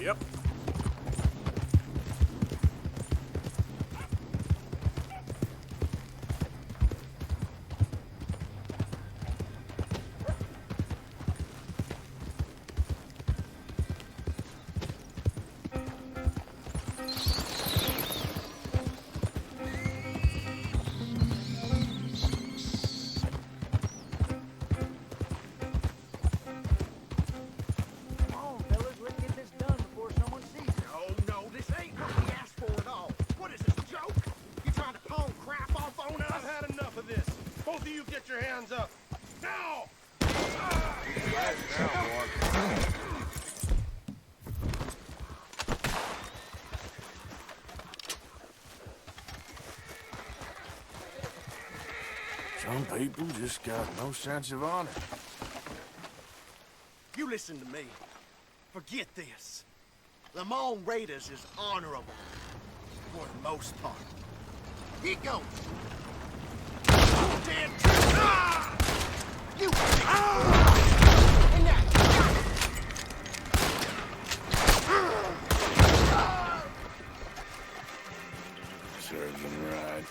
Yep. Your hands up! Now! Some people just got no sense of honor. You listen to me. Forget this. Le Mans Raiders is honorable. For the most part. Get going! Dead! Ah! You! Ah! And now! Serves them right.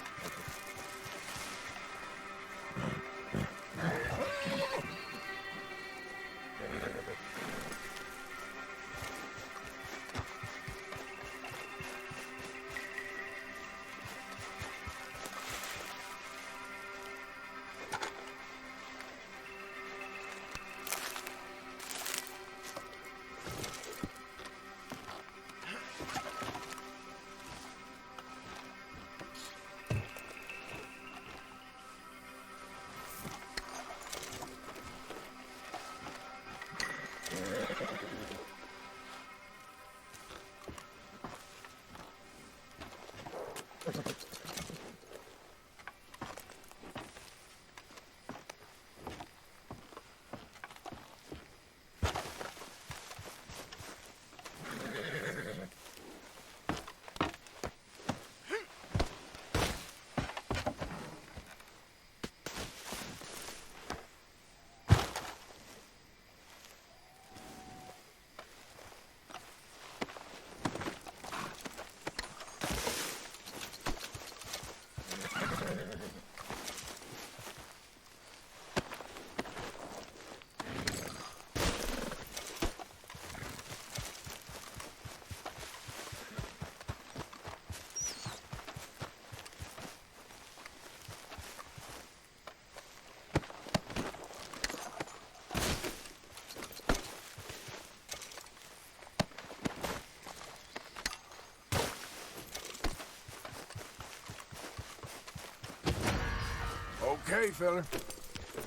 Okay, fella.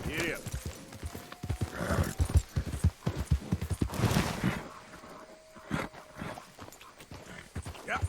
Get up. Yeah.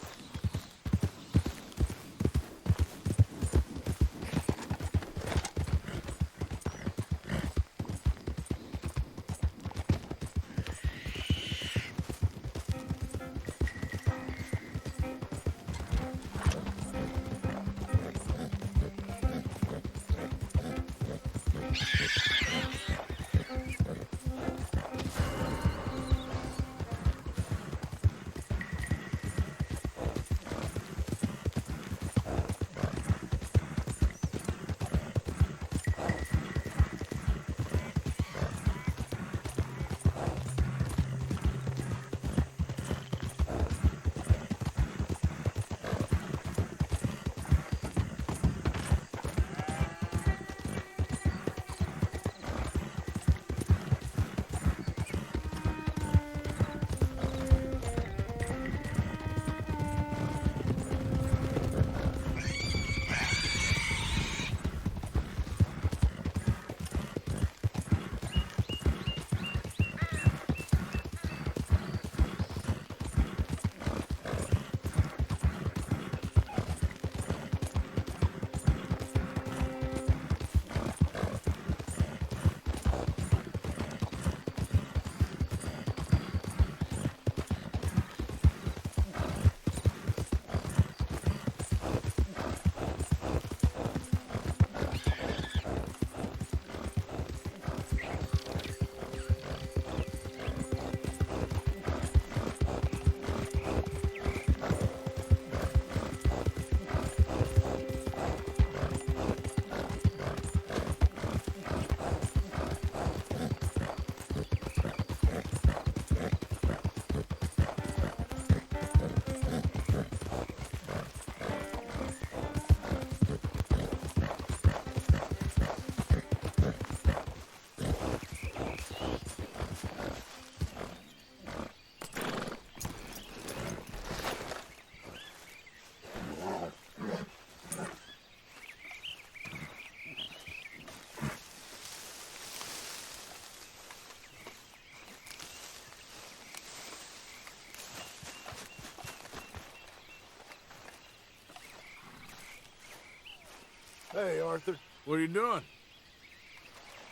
Hey, Arthur. What are you doing?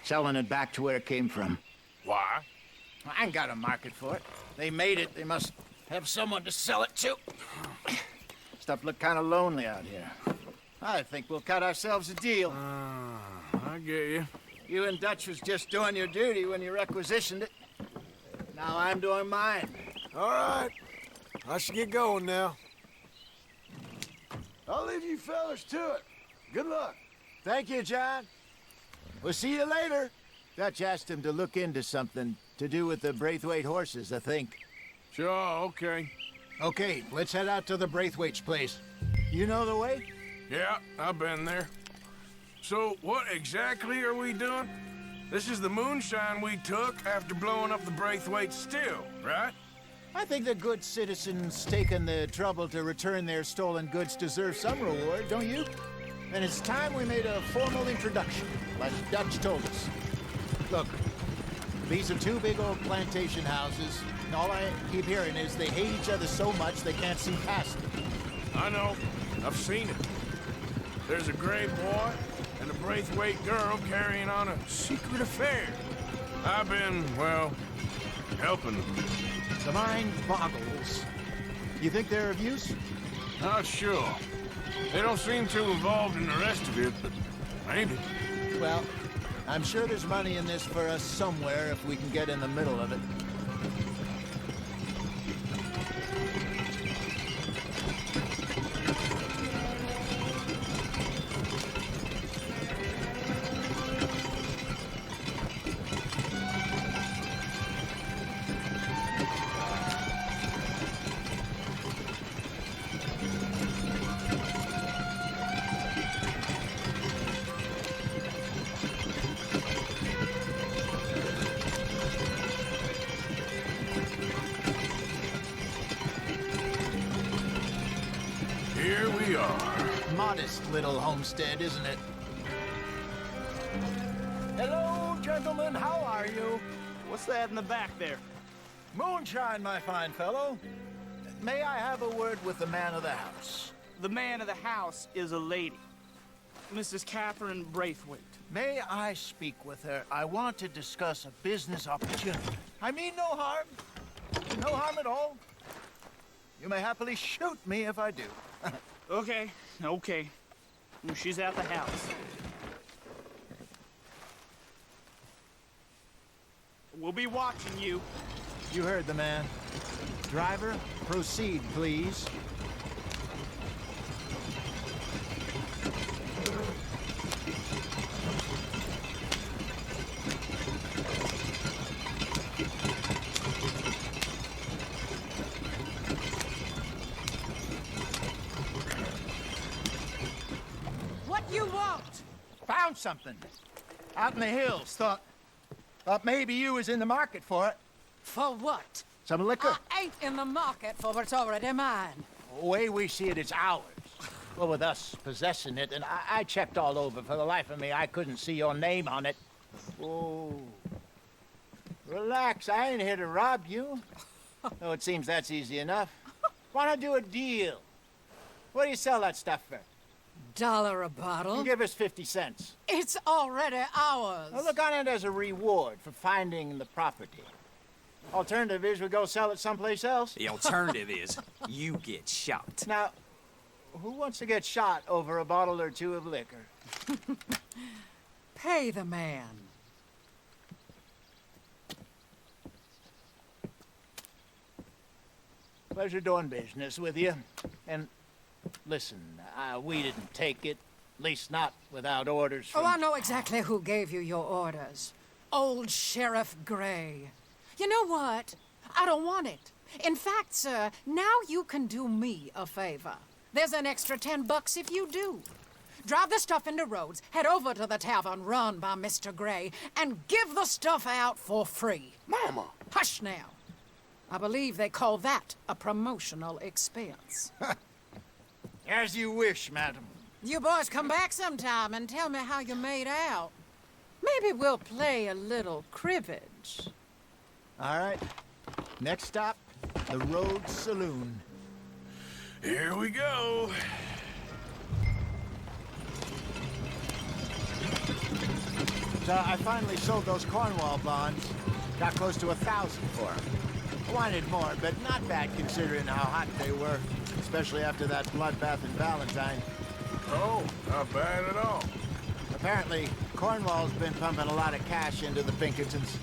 Selling it back to where it came from. Why? I ain't got a market for it. They made it. They must have someone to sell it to. Stuff look kind of lonely out here. I think we'll cut ourselves a deal. I get you. You and Dutch was just doing your duty when you requisitioned it. Now I'm doing mine. All right. I should get going now. I'll leave you fellas to it. Good luck. Thank you, John. We'll see you later. Dutch asked him to look into something to do with the Braithwaite horses, I think. Sure, okay. Okay, let's head out to the Braithwaite's place. You know the way? Yeah, I've been there. So, what exactly are we doing? This is the moonshine we took after blowing up the Braithwaite still, right? I think the good citizens taking the trouble to return their stolen goods deserve some reward, don't you? And it's time we made a formal introduction, like Dutch told us. Look, these are two big old plantation houses, and all I keep hearing is they hate each other so much they can't see past it. I know. I've seen it. There's a gray boy and a Braithwaite girl carrying on a secret affair. I've been, well, helping them. The mind boggles. You think they're of use? Not sure. They don't seem too involved in the rest of it, but maybe. Well, I'm sure there's money in this for us somewhere if we can get in the middle of it. Here we are. Modest little homestead, isn't it? Hello, gentlemen. How are you? What's that in the back there? Moonshine, my fine fellow. May I have a word with the man of the house? The man of the house is a lady. Mrs. Catherine Braithwaite. May I speak with her? I want to discuss a business opportunity. I mean no harm. No harm at all. You may happily shoot me if I do. Okay. Well, she's at the house. We'll be watching you. You heard the man. Driver, proceed, please. What you want? Found something. Out in the hills. Thought maybe you was in the market for it. For what? Some liquor. I ain't in the market for what's already mine. The way we see it, it's ours. Well, with us possessing it, and I checked all over. For the life of me, I couldn't see your name on it. Oh. Relax, I ain't here to rob you. Oh, it seems that's easy enough. Why not do a deal? What do you sell that stuff for? $1 a bottle? You give us 50 cents. It's already ours. Well, look on it as a reward for finding the property. Alternative is we go sell it someplace else. The alternative is you get shot. Now, who wants to get shot over a bottle or two of liquor? Pay the man. Pleasure doing business with you. And listen, we didn't take it. At least not without orders from... Oh, I know exactly who gave you your orders. Old Sheriff Gray. You know what? I don't want it. In fact, sir, now you can do me a favor. There's an extra $10 if you do. Drive the stuff into Rhodes, head over to the tavern run by Mr. Gray, and give the stuff out for free. Mama! Hush now. I believe they call that a promotional expense. As you wish, madam. You boys come back sometime and tell me how you made out. Maybe we'll play a little cribbage. All right. Next stop, the Rhodes Saloon. Here we go. I finally sold those Cornwall bonds. Got close to 1,000 for them. I wanted more, but not bad considering how hot they were, especially after that bloodbath in Valentine. Oh, not bad at all. Apparently, Cornwall's been pumping a lot of cash into the Pinkertons.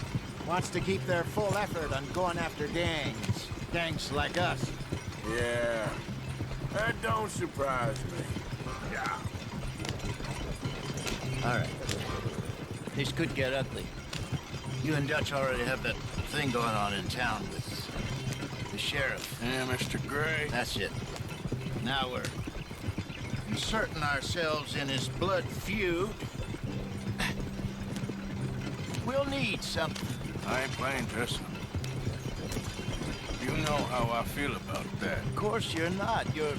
Wants to keep their full effort on going after gangs. Gangs like us. Yeah, that don't surprise me. Yeah. All right. This could get ugly. You and Dutch already have that thing going on in town with the sheriff. Yeah, Mr. Gray. That's it. Now we're inserting ourselves in his blood feud. We'll need something. I ain't playing, Tessa. You know how I feel about that. Of course you're not. You're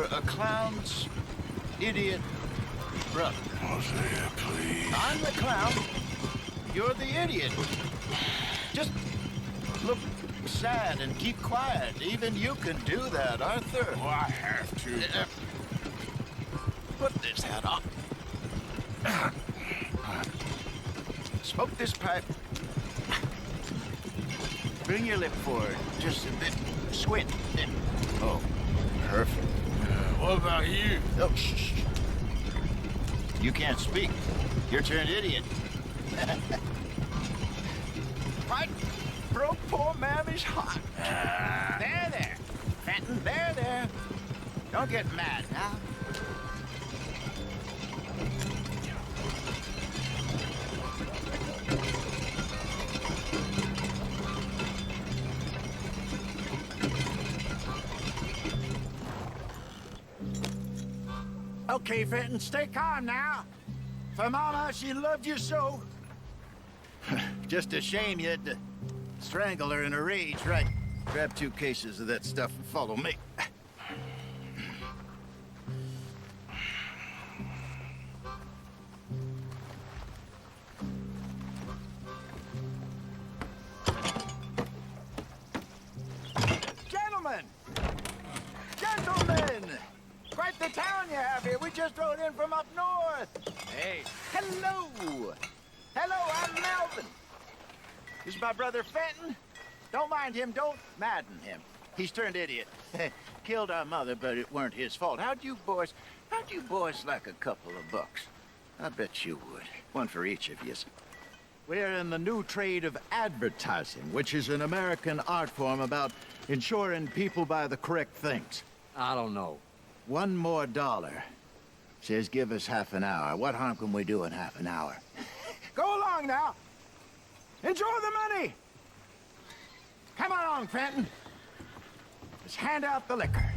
a clown's idiot brother. Hosea, please. I'm the clown. You're the idiot. Just look sad and keep quiet. Even you can do that, Arthur. Oh, I have to. Put this hat on. Smoke this pipe. Bring your lip forward. Just a bit. Squint. Then. Oh, perfect. What about you? Oh, shh. You can't speak. You're turned idiot. Right? Broke poor Mammy's heart. There. Fenton, there. Don't get mad now. Okay, Fenton, stay calm now. For Mama, she loved you so. Just a shame you had to strangle her in a rage, right? Grab 2 cases of that stuff and follow me. Gentlemen! Quite the town you have here. We just rode in from up north. Hey. Hello. I'm Melvin. This is my brother Fenton. Don't mind him. Don't madden him. He's turned idiot. Killed our mother, but it weren't his fault. How'd you boys like a couple of bucks? I bet you would. One for each of you. We're in the new trade of advertising, which is an American art form about ensuring people buy the correct things. I don't know. $1 more. Says give us half an hour. What harm can we do in half an hour? Go along now. Enjoy the money. Come along, Fenton. Let's hand out the liquor.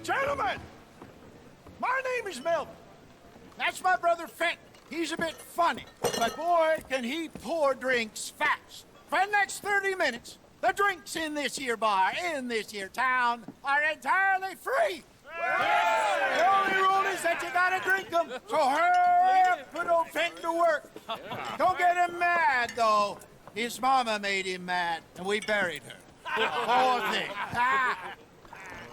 Gentlemen! My name is Melvin. That's my brother Fenton. He's a bit funny, but boy, can he pour drinks fast. For the next 30 minutes, the drinks in this here bar, in this here town, are entirely free. The only rule is that you gotta drink them. So hurry up, put old Fenton to work. Don't get him mad, though. His mama made him mad, and we buried her. Poor thing.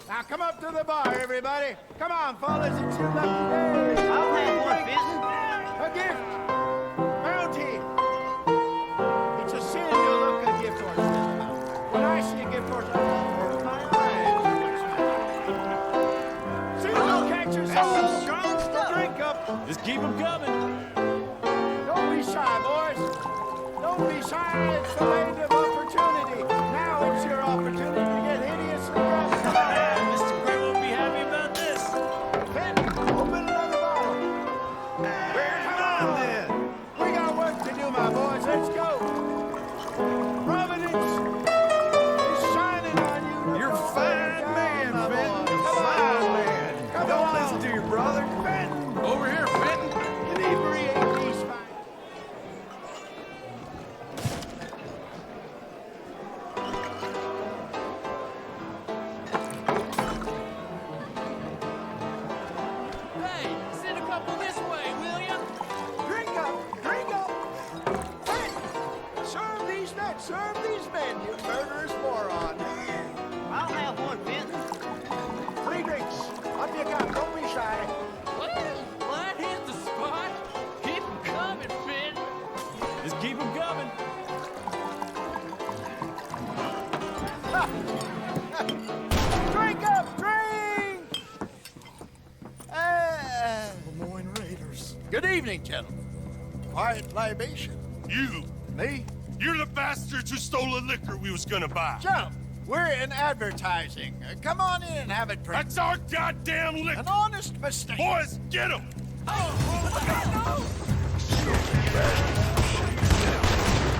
Now come up to the bar, everybody. Come on, fellas, it's your lucky day. I'll have one, Fenton. A gift. Bounty. It's a sin to look a gift horse in the mouth. When I see a gift horse, I hold my eyes. See, you'll catch yourself. Strong stuff. Drink up. Just keep them coming. Don't be shy, boys. Don't be shy. It's the land of opportunity. Now it's your opportunity to get hideously drunk. Mr. Gray won't be happy about this. Fenton, open another bottle. Come on, then. We got work to do, my boys. Let's go. Providence is shining on you. You're a fine man, Fenton. Fine man. Don't listen to your brother. Fenton. Over here, Fenton. Inebriate these fine. if you come. Don't be shy. What? Hit the spot? Keep 'em coming, Finn. Just keep them coming. Drink up, drink! Lemoyne Raiders. Good evening, gentlemen. Quiet libation. You! Me? You're the bastards who stole the liquor we was gonna buy. Gentlemen, we're in advertising. Come on in and have it drank. That's our goddamn liquor! An honest mistake. Boys, get him! I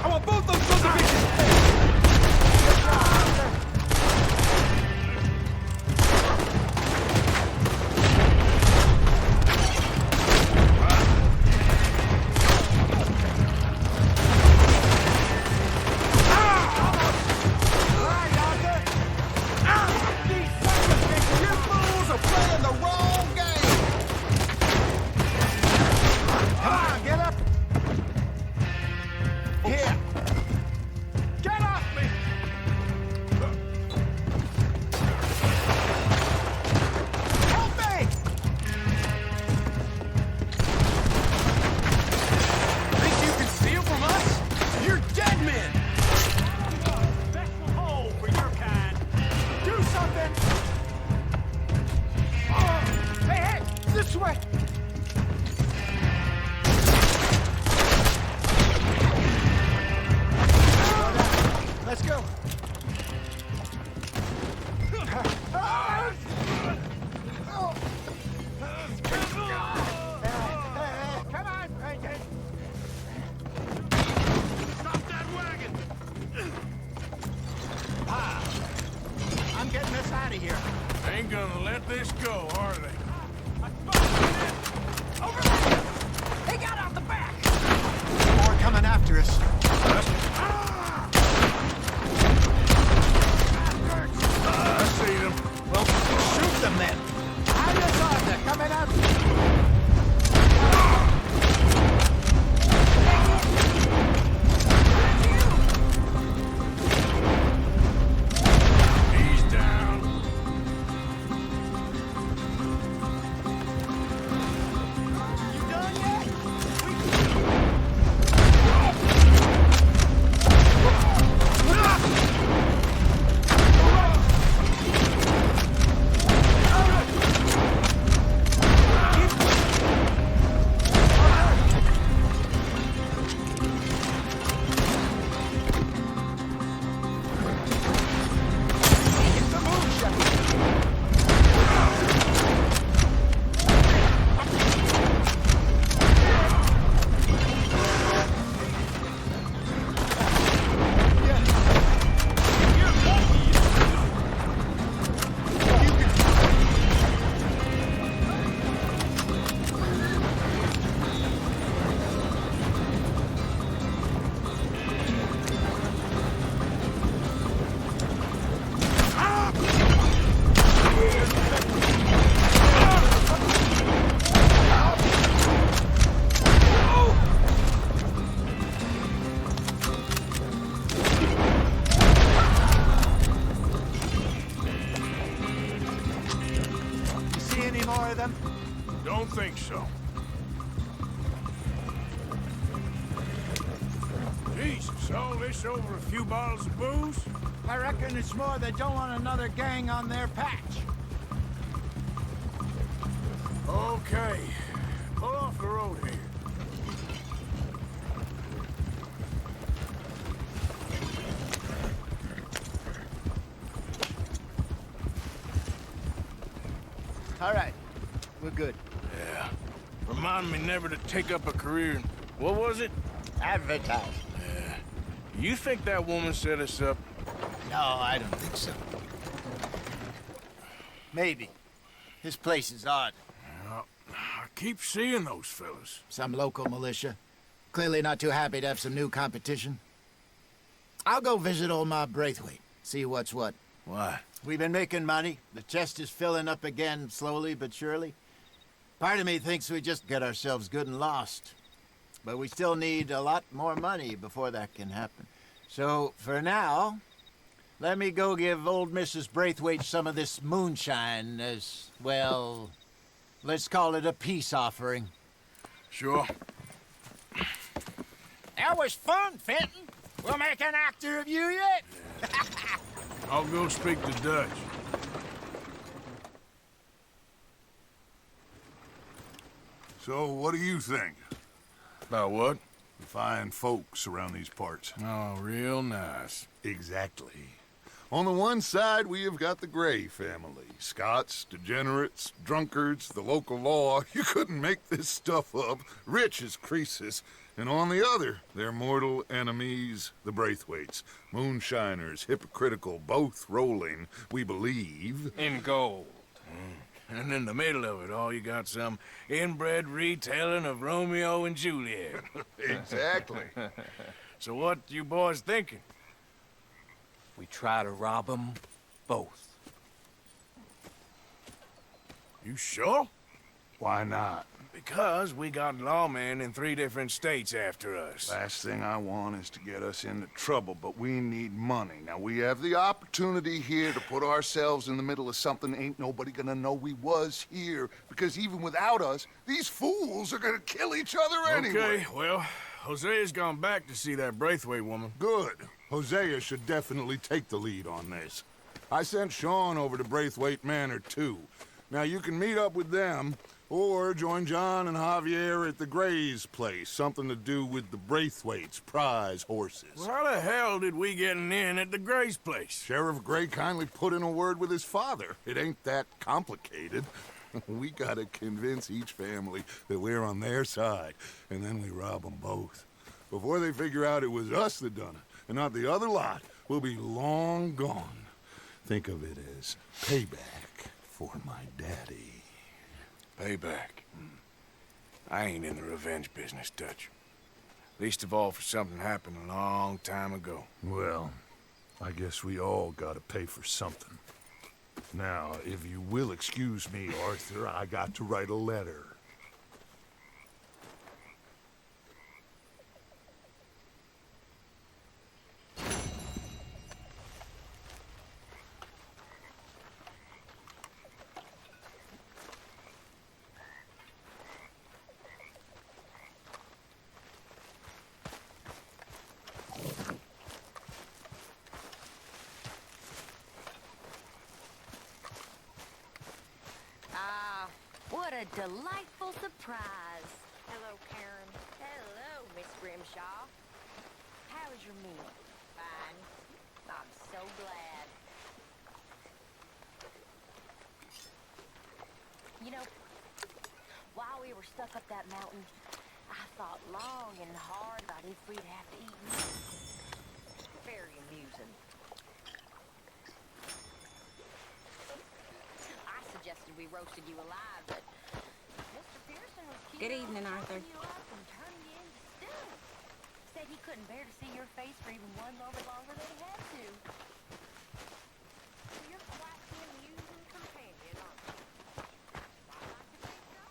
want both those sons of bitches! These sons of bitches, you fools are playing the wrong game. Come on, get up. Here. Get off me. Help me. Think you can steal from us? You're dead men! Special hole for your kind. Do something. Oh, hey, hey, this way. Let's go. Come on, Frankie. Stop that wagon! I'm getting us out of here. Ain't gonna let this go, are they? He got out the back! More coming after us. I see them. Well, shoot them then. How you thought they're coming up? He's down. You done yet? It's the Moonshiners. You see any more of them? Don't think so. Jesus, all this over a few bottles of booze? I reckon it's more they don't want another gang on their patch. Okay. Pull off the road here. All right, we're good. Yeah. Remind me never to take up a career in... What was it? Advertise. Yeah. You think that woman set us up? No, I don't think so. Maybe. This place is odd. Well, I keep seeing those fellas. Some local militia. Clearly not too happy to have some new competition. I'll go visit old Ma Braithwaite, see what's what. Why? We've been making money. The chest is filling up again, slowly but surely. Part of me thinks we just get ourselves good and lost. But we still need a lot more money before that can happen. So, for now, Let me go give old Mrs. Braithwaite some of this moonshine as, well, let's call it a peace offering. Sure. That was fun, Fenton. We'll make an actor of you yet. I'll go speak to Dutch. So, what do you think? About what? The fine folks around these parts. Oh, real nice. Exactly. On the one side, we have got the Gray family. Scots, degenerates, drunkards, the local law. You couldn't make this stuff up. Rich as Croesus. And on the other, their mortal enemies, the Braithwaites. Moonshiners, hypocritical, both rolling, we believe. In gold. And in the middle of it all, you got some inbred retelling of Romeo and Juliet. Exactly. So what you boys thinking? We try to rob them both. You sure? Why not? Because we got lawmen in 3 different states after us. Last thing I want is to get us into trouble, but we need money. Now, we have the opportunity here to put ourselves in the middle of something ain't nobody gonna know we was here, because even without us, these fools are gonna kill each other anyway. Okay, well, Hosea's gone back to see that Braithwaite woman. Good. Hosea should definitely take the lead on this. I sent Sean over to Braithwaite Manor, too. Now, you can meet up with them, or join John and Javier at the Gray's place. Something to do with the Braithwaite's prize horses. Well, how the hell did we get in at the Gray's place? Sheriff Gray kindly put in a word with his father. It ain't that complicated. We gotta convince each family that we're on their side, and then we rob them both. Before they figure out it was us that done it, and not the other lot, we'll be long gone. Think of it as payback for my daddy. Payback. I ain't in the revenge business, Dutch. Least of all for something happened a long time ago. Well, I guess we all gotta pay for something. Now, if you will excuse me, Arthur, I got to write a letter. What a delightful surprise. Hello, Karen. Hello, Miss Grimshaw. How was your meal? Fine. I'm so glad. You know, while we were stuck up that mountain, I thought long and hard about if we'd have to eat meat. Very amusing. I suggested we roasted you alive, but Mr. Pearson was keen Good evening, on Arthur. chopping you up and turning you into stew. Said he couldn't bear to see your face for even one moment longer than he had to. So you're quite the amusing companion, aren't you? I like to think so.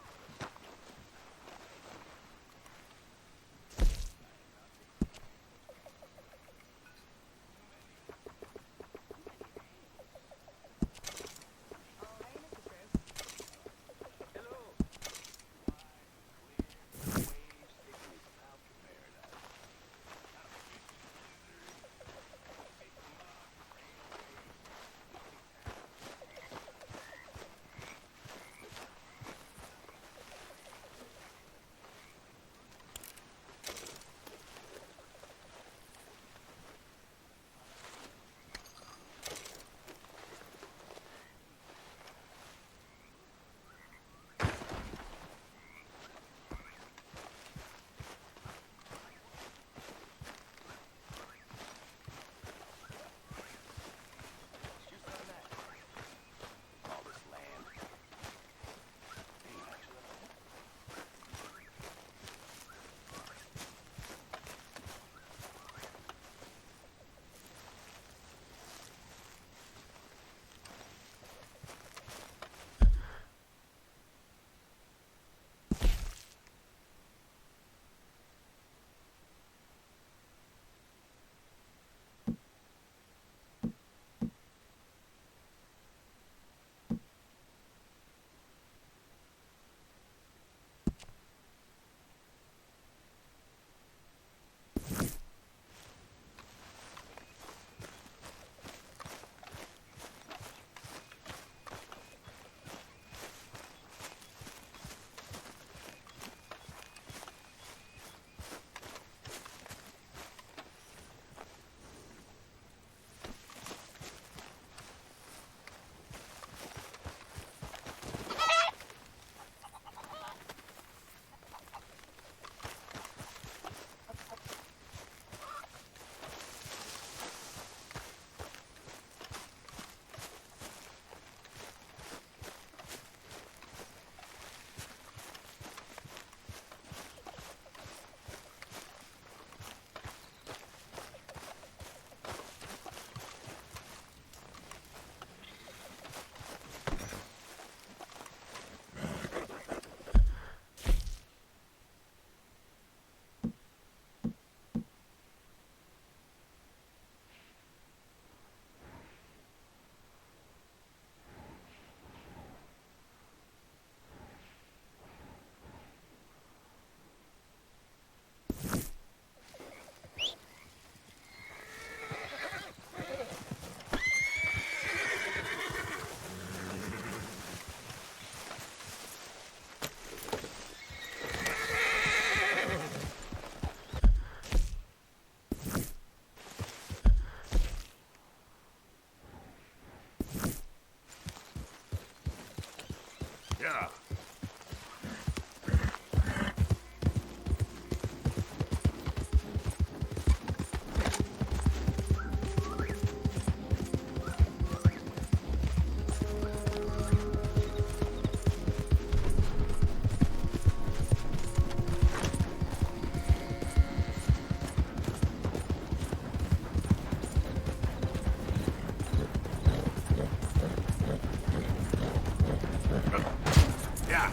Yeah.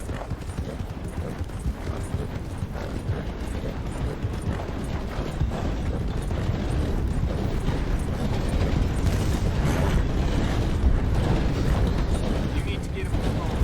You need to get him along.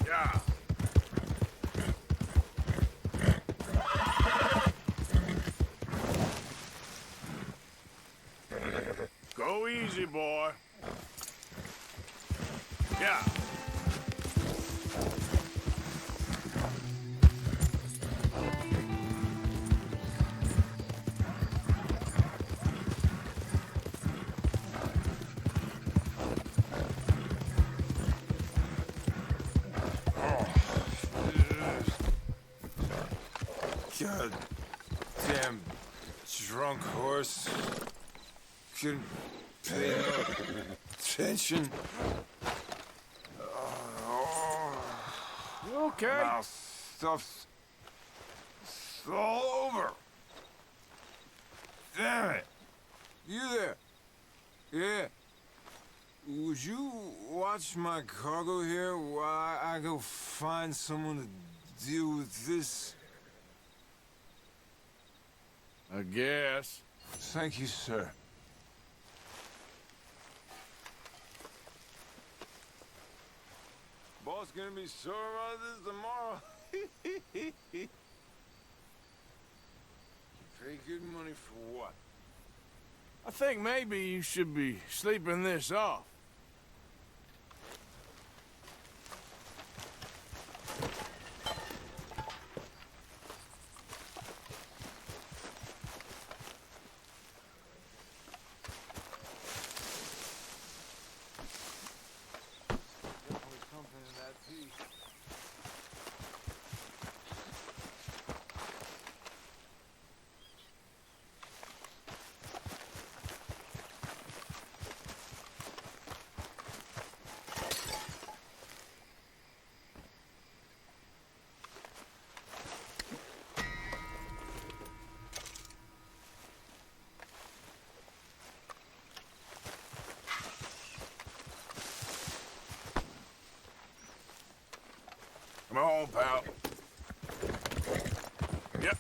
Yeah. Go easy, boy. Yeah. God damn drunk horse. Couldn't pay no attention. You okay? My stuff's all over. Damn it. You there? Yeah. Would you watch my cargo here while I go find someone to deal with this? I guess. Thank you, sir. Boss gonna be sore about this tomorrow. Pay good money for what? I think maybe you should be sleeping this off. Come on, pal. Yep.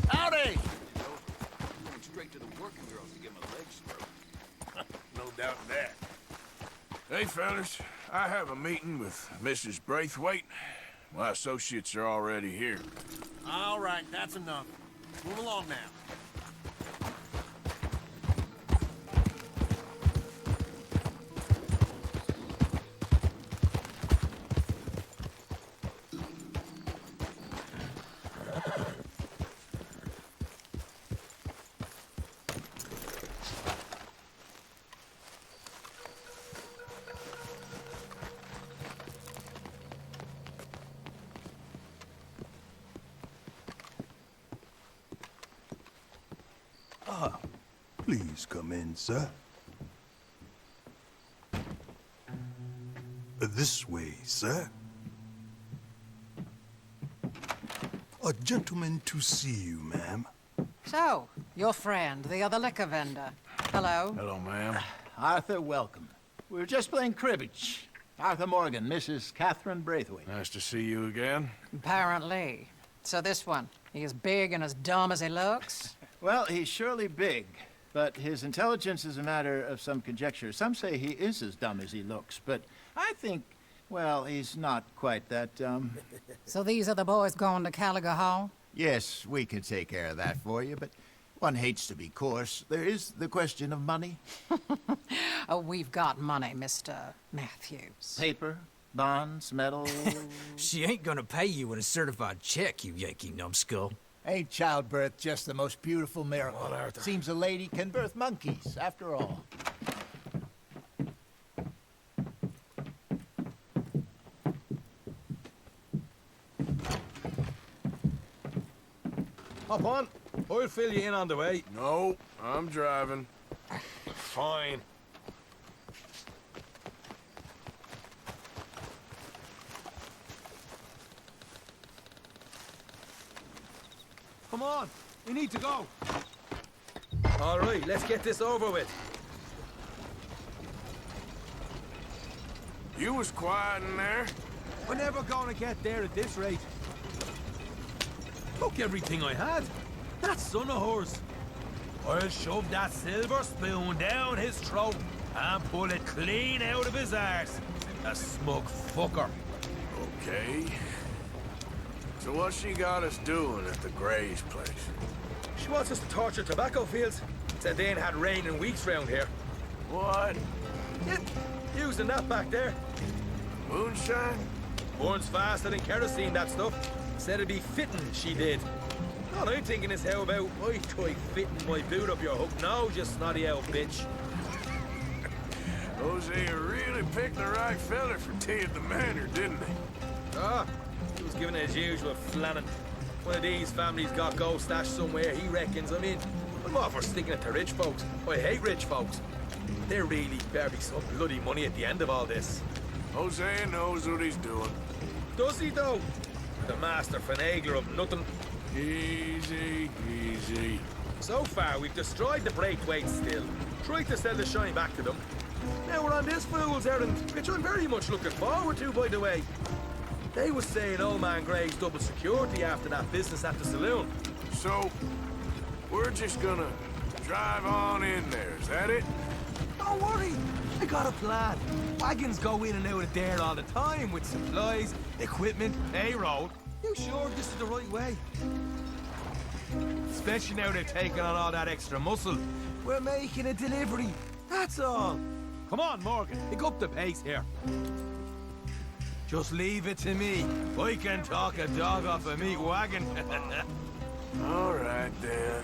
Howdy! No doubt in that. Hey, fellas, I have a meeting with Mrs. Braithwaite. My associates are already here. All right, that's enough. Move along now. Please come in, sir. This way, sir. A gentleman to see you, ma'am. So, your friend, the other liquor vendor. Hello. Hello, ma'am. Arthur, welcome. We were just playing cribbage. Arthur Morgan, Mrs. Catherine Braithwaite. Nice to see you again. Apparently. So this one. He as big and as dumb as he looks? Well, he's surely big, but his intelligence is a matter of some conjecture. Some say he is as dumb as he looks, but I think, well, he's not quite that dumb. So these are the boys going to Caliga Hall? Yes, we can take care of that for you, but one hates to be coarse. There is the question of money. Oh, we've got money, Mr. Matthews. Paper, bonds, metal. She ain't gonna pay you in a certified check, you Yankee numbskull. Ain't childbirth just the most beautiful miracle? Well, Arthur. Seems a lady can birth monkeys, after all. Hop on. I'll fill you in on the way. No, I'm driving. Fine. Come on. We need to go. All right, let's get this over with. You was quiet in there. We're never gonna get there at this rate. Look everything I had. That son of hers. I'll shove that silver spoon down his throat and pull it clean out of his arse. A smug fucker. Okay. So what she got us doing at the Gray's place? She wants us to torture tobacco fields. Said they ain't had rain in weeks round here. What? Yeah, using that back there. Moonshine? Burns faster than kerosene, that stuff. Said it'd be fitting, she did. All I'm thinking is how about I try fitting my boot up your hook nose, you snotty old bitch. Hosea really picked the right fella for tea at the manor, didn't he? Ah, he was giving it his usual flannin'. One of these families got gold stashed somewhere, he reckons. I mean, I'm all for sticking it to rich folks. I hate rich folks. There really better be some bloody money at the end of all this. Hosea knows what he's doing. Does he, though? The master finagler of nothing. Easy, easy. So far, we've destroyed the Braithwaite still. Tried to sell the shine back to them. Now we're on this fool's errand, which I'm very much looking forward to, by the way. They was saying old man Gray's double security after that business at the saloon. So, we're just gonna drive on in there, is that it? Don't worry, I got a plan. Wagons go in and out of there all the time with supplies, equipment, payroll. You sure this is the right way? Especially now they're taking on all that extra muscle. We're making a delivery, that's all. Come on, Morgan, pick up the pace here. Just leave it to me. I can talk a dog off a meat wagon. All right, then.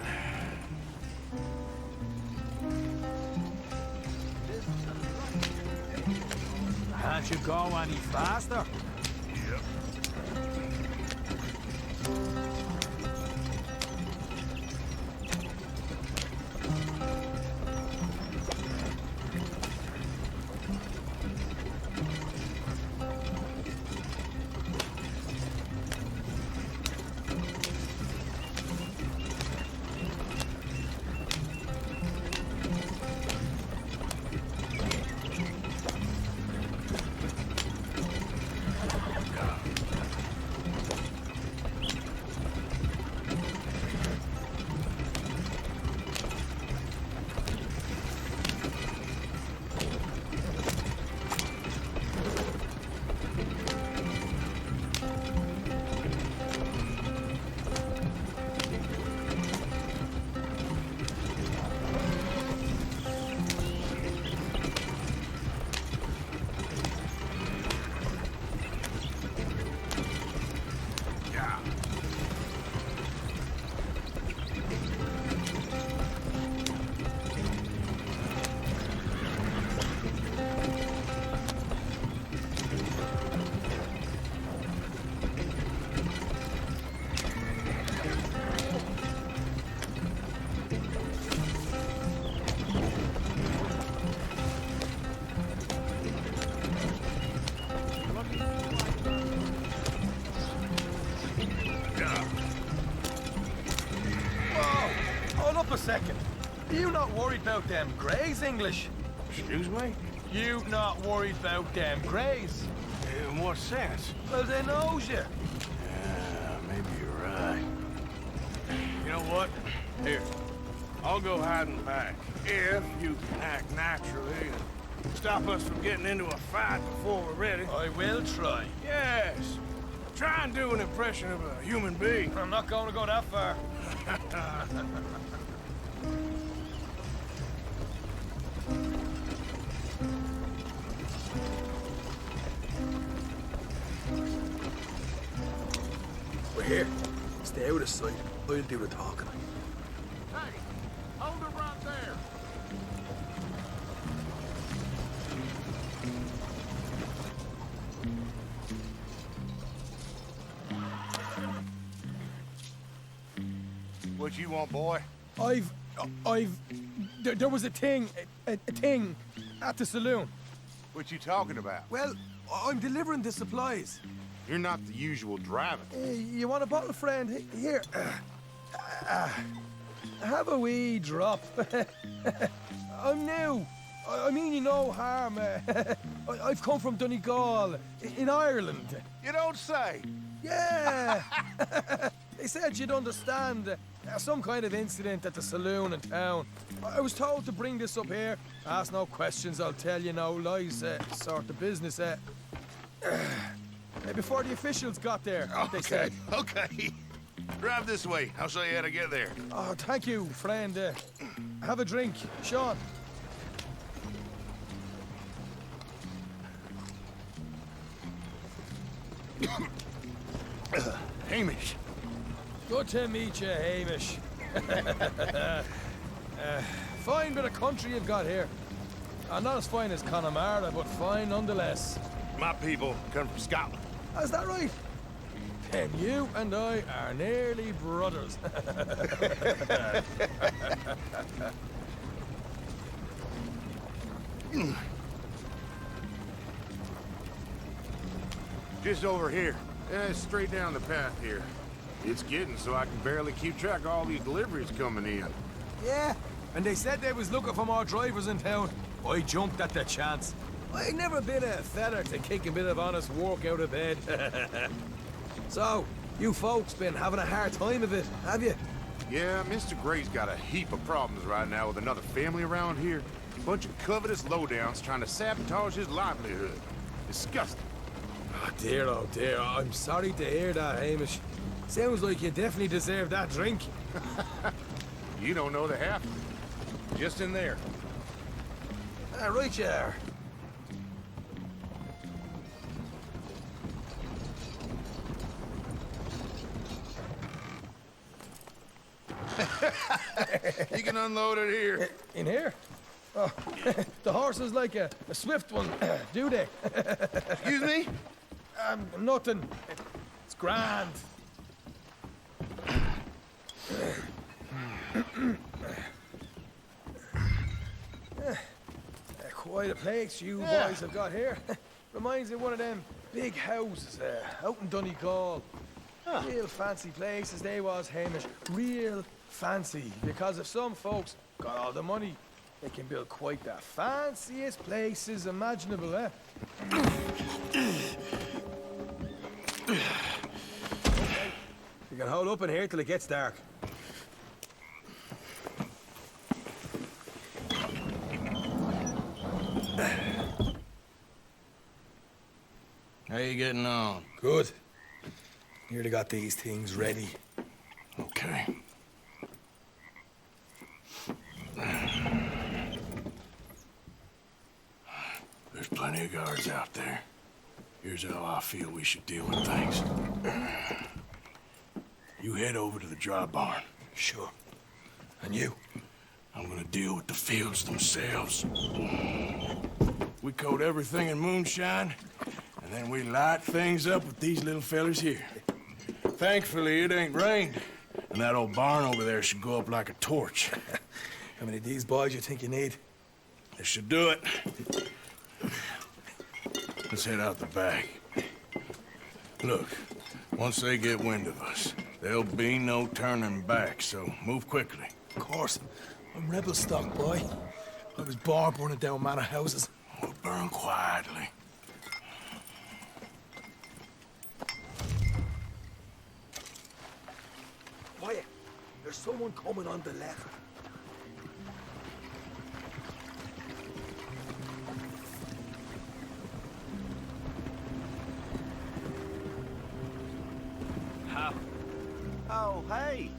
Can't you go any faster? Yep. A second. You not worried about them Greys, English? Excuse me? You not worried about them Greys? In what sense? Well, they knows you. Yeah, maybe you're right. know what? Here, I'll go hide in the back. If you can act naturally and stop us from getting into a fight before we're ready. I will try. Yes. Try and do an impression of a human being. I'm not going to go that far. We're here. Stay out of sight. I'll do the talking. Hey, hold it right there. What you want, boy? There was a thing at the saloon. What you talking about? Well, I'm delivering the supplies. You're not the usual driver. You want a bottle, friend? Here. Have a wee drop. I'm new. I mean you no harm. I've come from Donegal, in Ireland. You don't say. Yeah. They said you'd understand. Some kind of incident at the saloon in town. I was told to bring this up here. Ask no questions, I'll tell you no lies. Sort of business. Before the officials got there, they said. Okay. Drive this way. I'll show you how to get there. Oh, thank you, friend. Have a drink, Sean. Hamish. Good to meet you, Hamish. Fine bit of country you've got here. Not as fine as Connemara, but fine nonetheless. My people come from Scotland. Is that right? Then you and I are nearly brothers. Just over here. Straight down the path here. It's getting so I can barely keep track of all these deliveries coming in. Yeah, and they said they was looking for more drivers in town. I jumped at the chance. I never been a feather to kick a bit of honest work out of bed. So, you folks been having a hard time of it, have you? Yeah, Mr. Gray's got a heap of problems right now with another family around here. Bunch of covetous lowdowns trying to sabotage his livelihood. Disgusting. Oh dear, I'm sorry to hear that, Hamish. Sounds like you definitely deserve that drink. You don't know the half of it. Just in there. Right you are. You can unload it here. In here? Oh, the horses like a swift one, do they? Excuse me? Nothing. It's grand. Quite a place you boys have got here. Reminds me of one of them big houses out in Donegal. Real fancy places they was, Hamish. Real fancy. Because if some folks got all the money, they can build quite the fanciest places imaginable, eh? You can hold up in here till it gets dark. How you getting on? Good. Nearly got these things ready. Okay. There's plenty of guards out there. Here's how I feel we should deal with things. You head over to the dry barn. Sure. And you? I'm gonna deal with the fields themselves. We coat everything in moonshine, and then we light things up with these little fellas here. Thankfully, it ain't rained, and that old barn over there should go up like a torch. How many of these boys you think you need? This should do it. Let's head out the back. Look, once they get wind of us, there'll be no turning back, so move quickly. Of course. I'm rebel stock, boy. I was born burning down manor houses. We'll burn quietly. Why? There's someone coming on the left. How? Oh, hey.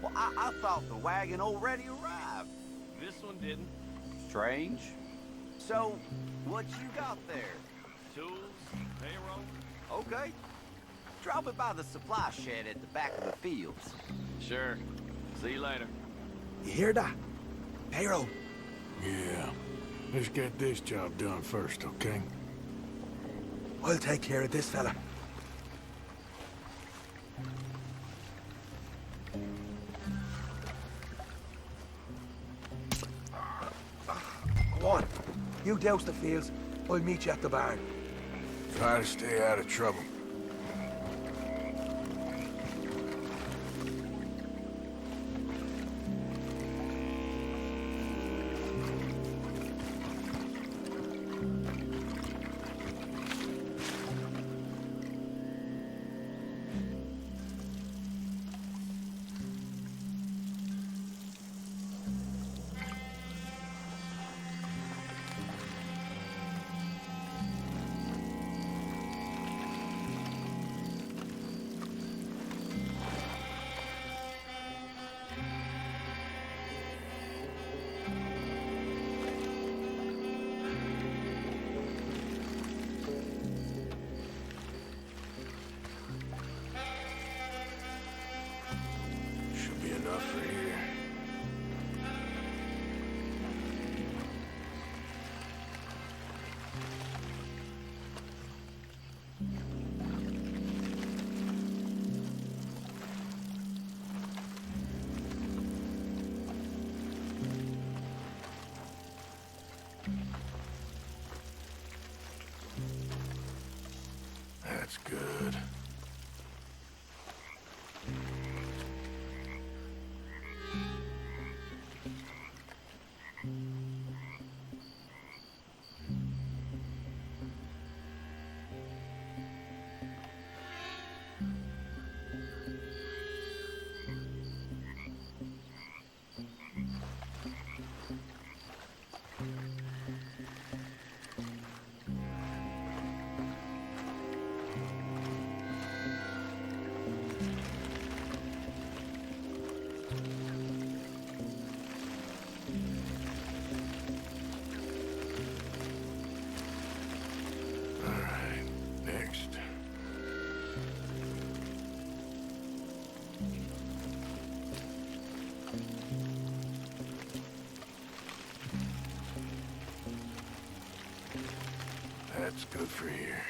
Well, I thought the wagon already arrived. This one didn't. Strange. So, what you got there? Tools, payroll. Okay. Drop it by the supply shed at the back of the fields. Sure. See you later. You hear that? Payroll. Yeah. Let's get this job done first, okay? I'll take care of this fella. Go on. You douse the fields. I'll meet you at the barn. Try to stay out of trouble. Should be enough for here. That's good. That's good for here.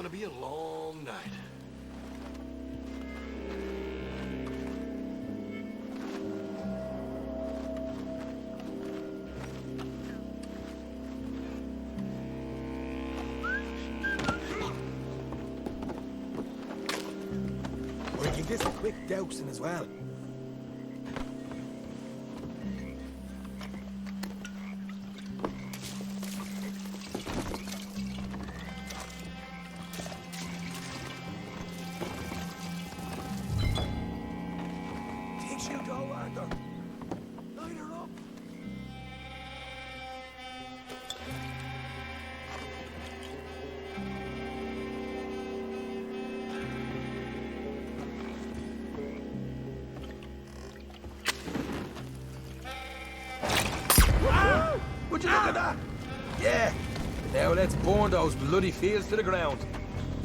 gonna be a long night. We can get a quick dousing as well. Takes you go, Arthur. Light her up. Would you look at that? Yeah. Now let's burn those bloody fields to the ground.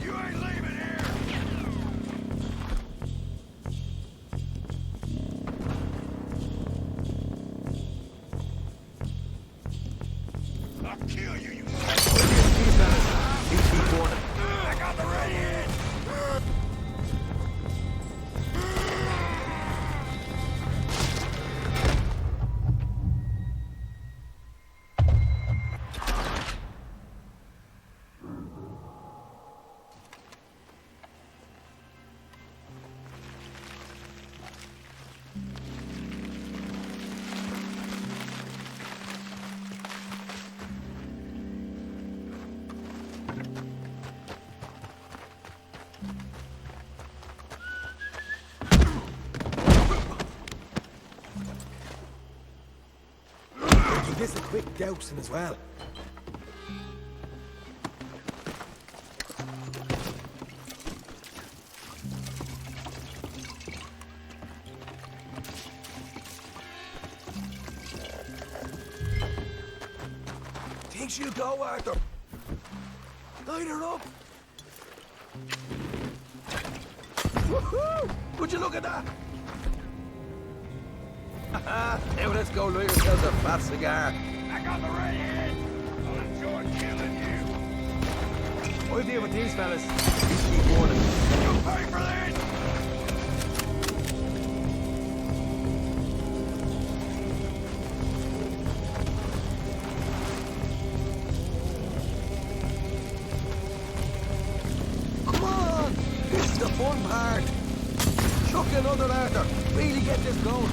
You ain't leaving here! I'll kill you, you Keep burning. I got the ready in! Give this a quick dousing as well. Takes you go, Arthur. Light her up. Woohoo! Would you look at that? Now let's go light ourselves a fat cigar. I got the ready in! I'll enjoy killing you! I'll deal with these fellas. These keep warning. You pay for this! Come on! This is the fun part. Chuck another, Arthur. Really get this going.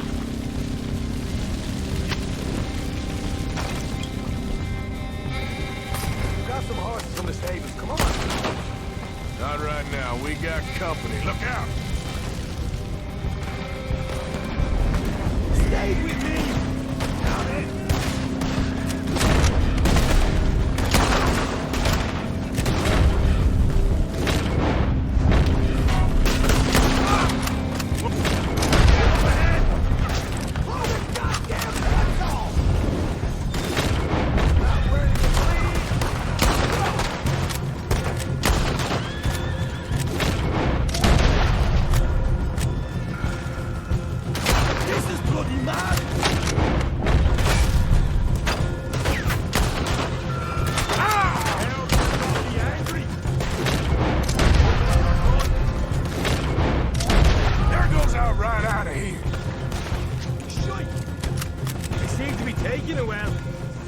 Grab some horses from the stables. Come on. Not right now. We got company. Look out! Stay with me. Down it.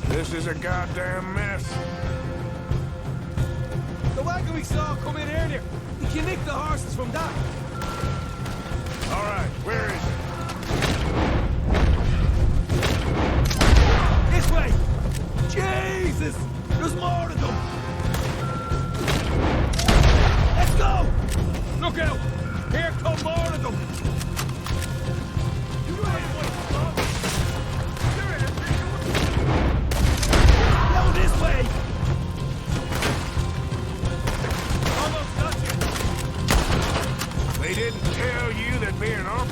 This is a goddamn mess. The wagon we saw come in earlier. We can nick the horses from that. All right, where is it? This way! Jesus! There's more of them! Let's go! Look out! Here come more of them! Now this way! Almost got you! They didn't tell you there'd be an army?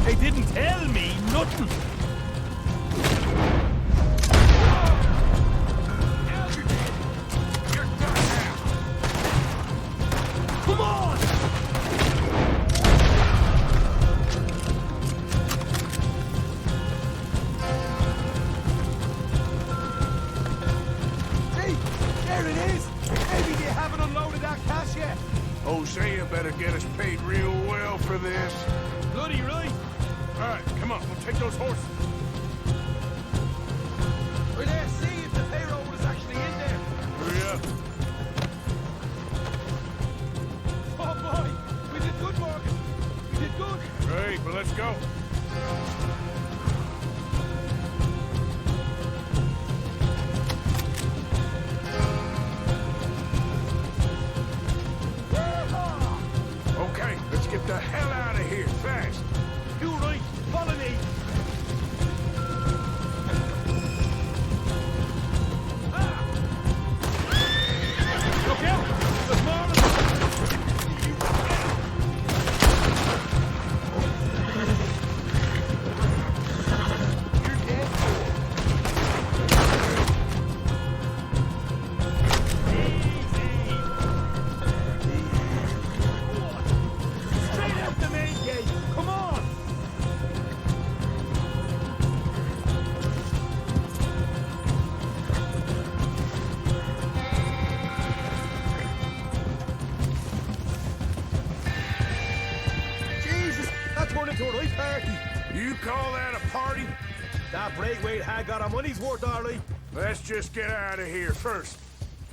They didn't tell me nothing! Come on! See? There it is! Maybe they have our cash yet? Hosea better get us paid real well for this. Bloody right. All right, come on, we'll take those horses. We're there, see if the payroll is actually in there. Hurry up. Oh boy, we did good, Morgan. We did good. Great, well, let's go. Okay, let's get the hell out of here, fast. You right, follow me. Look out! There's more of straight out the main gate. Come on! Jesus, that turned into a right party. You call that a party? That Braithwaite had got our money's worth, Darley. Let's just get out of here first.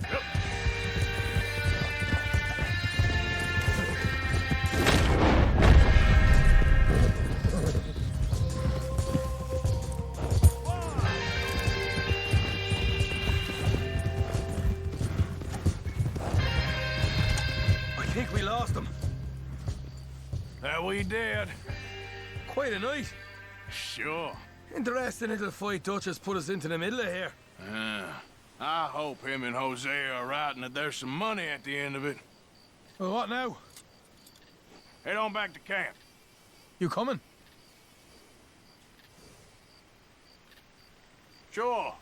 Yep. I think we lost them. That we did. Quite a night. Sure. Interesting little fight Dutch has put us into the middle of here. I hope him and Hosea are right and that there's some money at the end of it. Well, what now? Head on back to camp. You coming? Sure.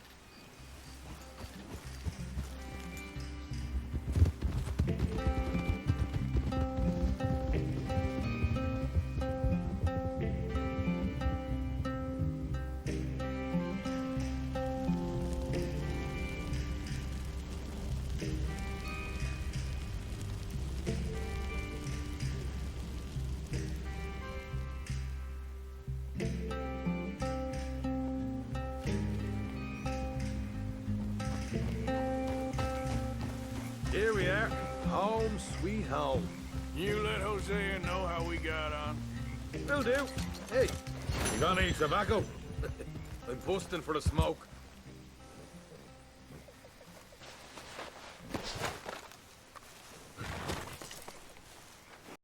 Here we are. Home sweet home. You let Hosea know how we got on. Will do. Hey, you got any tobacco? I'm busting for the smoke.